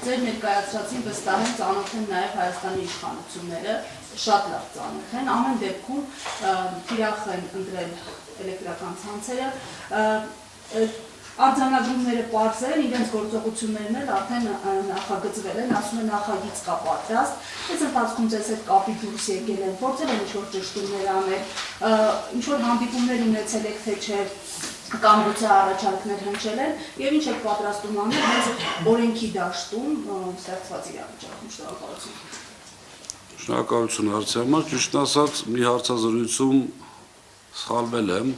ձեր ներկայացրածին վստահ եմ ծանոթ են նաև Հայաստանի իշխանությունները, շատ լավ ծանոթ են, ամեն դեպքում թիրախ են ընտրել էլեկտրական ցանցերը, արձանագրումները պարզ են, իրենց գործողություններն էլ արդեն նախագծվել են, ասում են նախագիծ կա պատրաստ, այս ընթացքում ձեզ հետ կապի դուրս եկել են, փորձել են ինչ-որ ճշտումներ անել, ինչ-որ հանդիպումներ ունեցել եք, թե չէ, կամ գուցե առաջարկներ հնչել են, եւ ինչ եք պատրաստում անել հենց օրենքի դաշտում ստեղծված իրավիճակում։ Շնորհակալություն հարցի համար, ճիշտ ասած, մի հարցազրույցում սխալվել եմ,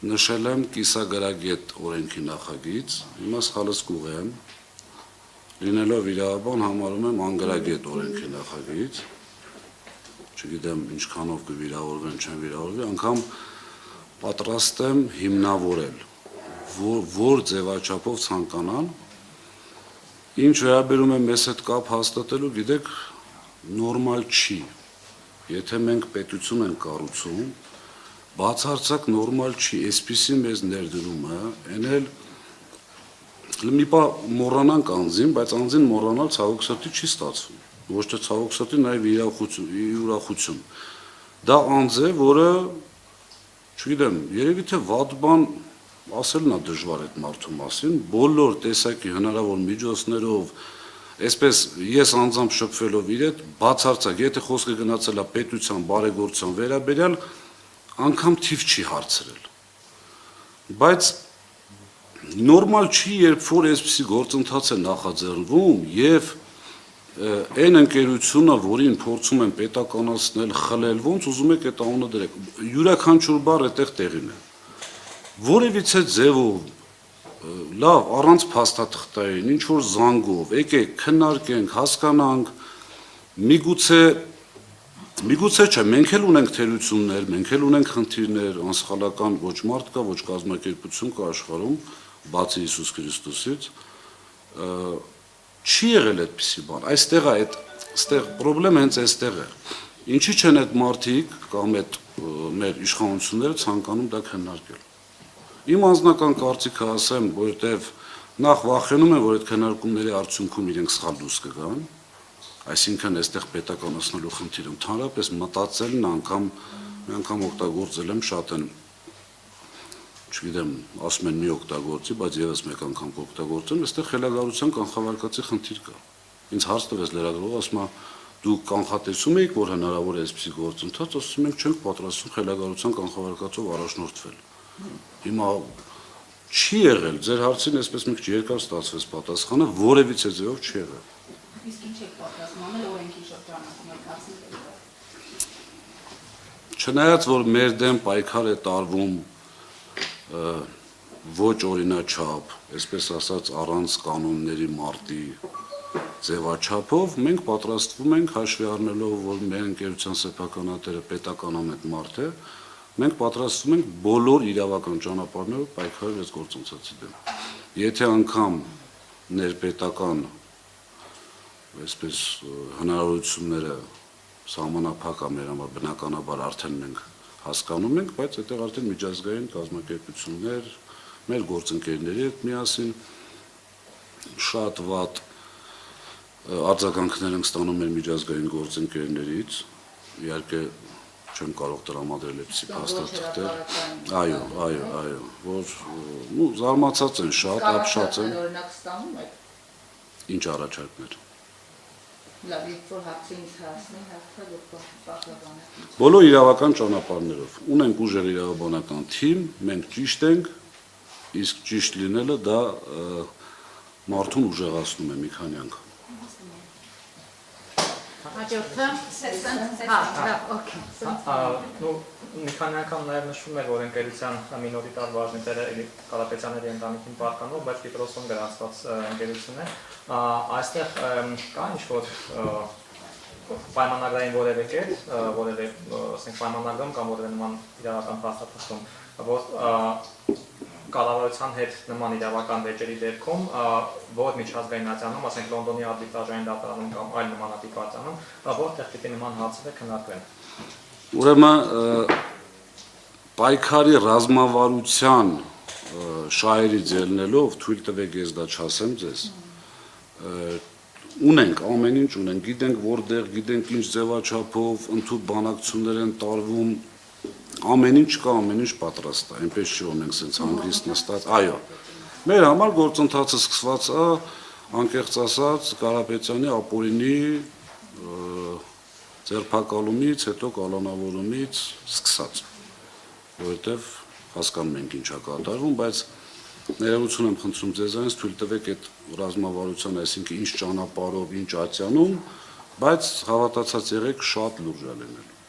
նշել եմ կիսագրագետ օրենքի նախագիծ, հիմա սխալս կուղեմ, լինելով իրավաբան համարում եմ անգրագետ օրենքի նախագիծ, չգիտեմ ինչքանով կվիրավորվեն, չեն վիրավորվի, անգամ պատրաստ եմ հիմնավորել, որ ձևաչափով ցանկանան, ինչ վերաբերում է մեզ հետ կապ հաստատելու, գիտեք, նորմալ չի, եթե մենք պետություն ենք կառուցում, բացարձակ նորմալ չի, այսպիսի մեզ ներդրումը, են էլ մի պա մոռանանք անձին, բայց անձին մոռանալ ցավոք սրտի չի ստացվում, ոչ թե ցավոք սրտի, նաև ուրախություն, դա անձ է, որը չգիտեմ, երևի թե վատ բան ասելն է դժվար այդ մարդու մասին, բոլոր տեսակի հնարավոր միջոցներով, այսպես ես անձամբ շփվելով իր հետ, բացարձակ, եթե խոսքը գնացել է պետության, բարեգործության վերաբերյալ, անգամ թիվ չի հարցրել։ Բայց նորմալ չի, երբ որ այսպիսի գործընթաց է նախաձեռնվում եւ այն ընկերությունը, որին փորձում են պետականացնել, խլել, ոնց ուզում եք այդ անունը դրեք, յուրաքանչյուր բառ այդտեղ տեղին է։ Որևիցե ձևով, լավ, առանց փաստաթղթային, ինչ որ զանգով, եկեք քննարկենք, հասկանանք, միգուցե չէ, մենք էլ ունենք թերություններ, մենք էլ ունենք խնդիրներ, անսխալական ոչ մարդ կա, ոչ կազմակերպություն կա աշխարհում, բացի Հիսուս Քրիստոսից, չի եղել այդպիսի բան, այստեղ է, այստեղ պրոբլեմը հենց այստեղ է, ինչի չեն այդ մարդիկ կամ այդ մեր իշխանությունները ցանկանում դա քննարկել։ Իմ անձնական կարծիքը ասեմ, որովհետև նախ վախենում են, որ այդ քննարկումների արդյունքում իրենք սխալ դուրս կգան, այսինքն այստեղ պետականացնելու խնդիրը ընդհանրապես մտածելն մի անգամ օգտագործել եմ, շատ են, չգիտեմ, ասում են մի օգտագործի, բայց եւս մեկ անգամ կօգտագործեմ, այստեղ խելագարության կանխավարկածի խնդիր կա։ Ինձ հարց տվեց լրագրողը, ասում է, դուք կանխատեսում եք, որ հնարավոր է այսպիսի գործընթաց, ասում ենք չենք պատրաստվում խելագարության կանխավարկածով առաջնորդվել։ Հիմա չի եղել, ձեր հարցին այսպես մի քիչ երկար ստացվեց պատասխանը, որևիցե ձևով չի եղել։ Իսկ ինչ եք պատրաստում անել օրենքի շրջանակում եք հասնել։ Չնայած որ մեր դեմ պայքար է տարվում ոչ օրինաչափ, այսպես ասած առանց կանոնների մարտի ձևաչափով, մենք պատրաստվում ենք հաշվի առնելով, որ մեր ընկերության սեփականատերը պետականամ այդ մարդ է, մենք պատրաստվում ենք բոլոր իրավական ճանապարհներով պայքարել այս գործընթացի դեմ։ Եթե անգամ ներպետական այսպես հնարավորությունները սահմանափակ է մեր համար, բնականաբար արդեն մենք հասկանում ենք, բայց այդտեղ արդեն միջազգային կազմակերպություններ, մեր գործընկերների հետ միասին շատ վատ արձագանքներ ենք ստանում մեր միջազգային գործընկերներից, իհարկե չեմ կարող տրամադրել այդպիսի փաստաթղթեր, այո, որ զարմացած են շատ, ապշած են։ Օրինակ ստանում եք։ Ինչ առաջարկներ։ Լավ, երբ որ հարցը ինձ հասնի, հարցը որ պաշտպանեք։ Բոլոր իրավական ճանապարհներով ունենք ուժեղ իրավաբանական թիմ, մենք ճիշտ ենք, իսկ ճիշտ լինելը դա մարդուն ուժեղացնում է մի քանի անգամ։ Հաջորդը, մի քանի անգամ նաև նշվում է, որ ընկերության մինորիտար բաժնետերը Կարապետյանների ընտանիքին պատկանող, բայց Պետրոսոն գրանցված ընկերություն է, այստեղ կա ինչ-որ պայմանագրային որևէ կետ, որևէ պայմանագրում կամ որևէ նման իրավական փաստաթղթում, որ կառավարության հետ նման իրավական վեճերի դեպքում, որ միջազգայնացանում, ասենք Լոնդոնի արբիտրաժային դատարանում կամ այլ նմանատիպ արձանում, որտեղ պիտի նման հարցերը քննարկվեն։ Ուրեմն պայքարի ռազմավարության շահերից ելնելով թույլ տվեք ես դա չասեմ ձեզ, ունենք, ամեն ինչ ունենք, գիտենք որտեղ, գիտենք ինչ ձևաչափով, ընդհանուր բանակցություններ են տարվում, ամեն ինչ կա, ամեն ինչ պատրաստ է, այնպես չի ունենք սենց հանգիստ նստած, այո։ Մեր համար գործընթացը սկսված է, անկեղծ ասած, Կարապետյանի ապօրինի ձերբակալումից, հետո կալանավորումից սկսած, որովհետև հասկանում ենք ինչ է կատարվում, բայց ներողություն եմ խնդրում ձեզանից թույլ տվեք այդ ռազմավարության, այսինքն ինչ ճանապարհով, ինչ ատյանում, բայց հավատացած եղեք շատ լուրջ է լինելու։